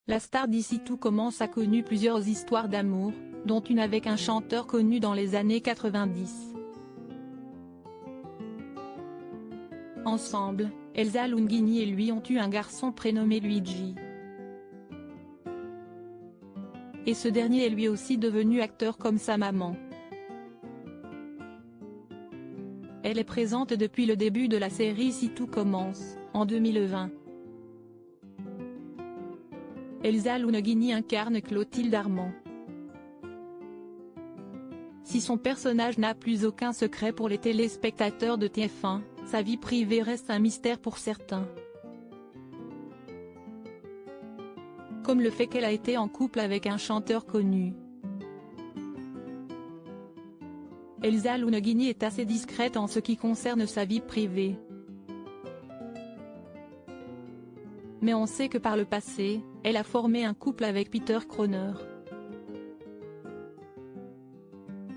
La star d'ici tout commence a connu plusieurs histoires d'amour, dont une avec un chanteur connu dans les années 90. Ensemble, Elsa Lunghini et lui ont eu un garçon prénommé Luigi. Et ce dernier est lui aussi devenu acteur comme sa maman. Elle est présente depuis le début de la série Si tout commence, en 2020. Elsa Lunghini incarne Clotilde Armand. Si son personnage n'a plus aucun secret pour les téléspectateurs de TF1, sa vie privée reste un mystère pour certains. Comme le fait qu'elle a été en couple avec un chanteur connu. Elsa Lunghini est assez discrète en ce qui concerne sa vie privée. Mais on sait que par le passé, elle a formé un couple avec Peter Kroner.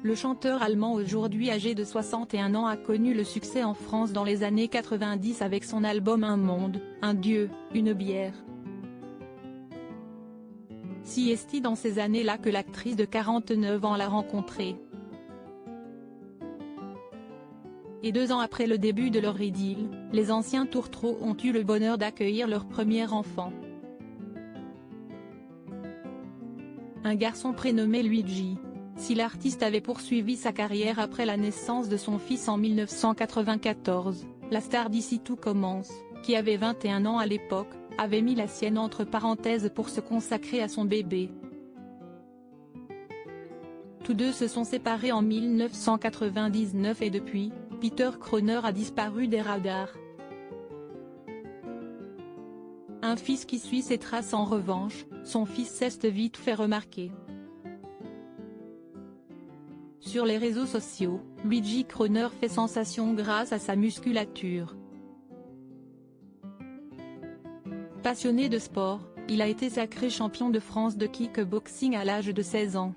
Le chanteur allemand aujourd'hui âgé de 61 ans a connu le succès en France dans les années 90 avec son album Un monde, un dieu, une bière. Si est-il dans ces années-là que l'actrice de 49 ans l'a rencontré. Et 2 ans après le début de leur idylle, les anciens tourtereaux ont eu le bonheur d'accueillir leur premier enfant. Un garçon prénommé Luigi. Si l'artiste avait poursuivi sa carrière après la naissance de son fils en 1994, la star d'ici tout commence, qui avait 21 ans à l'époque, avait mis la sienne entre parenthèses pour se consacrer à son bébé. Tous deux se sont séparés en 1999 et depuis, Peter Kroner a disparu des radars. Un fils qui suit ses traces en revanche, son fils s'est vite fait remarquer. Sur les réseaux sociaux, Luigi Kroner fait sensation grâce à sa musculature. Passionné de sport, il a été sacré champion de France de kickboxing à l'âge de 16 ans.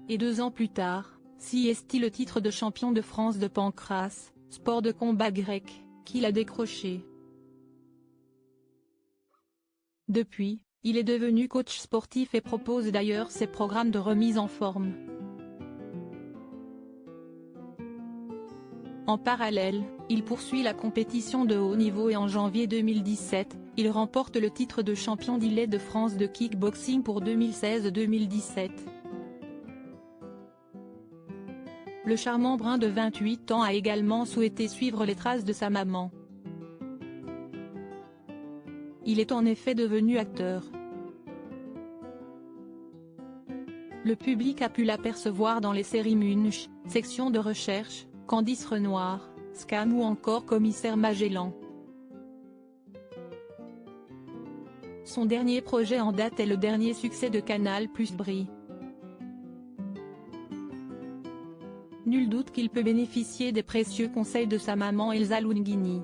Et 2 ans plus tard, si est-il le titre de champion de France de pancrace, sport de combat grec, qu'il a décroché. Depuis, il est devenu coach sportif et propose d'ailleurs ses programmes de remise en forme. En parallèle, il poursuit la compétition de haut niveau et en janvier 2017, il remporte le titre de champion d'Île-de-France de kickboxing pour 2016-2017. Le charmant brun de 28 ans a également souhaité suivre les traces de sa maman. Il est en effet devenu acteur. Le public a pu l'apercevoir dans les séries Munch, Section de recherche, Candice Renoir, Scam ou encore Commissaire Magellan. Son dernier projet en date est le dernier succès de Canal+ Brie. Nul doute qu'il peut bénéficier des précieux conseils de sa maman Elsa Lunghini.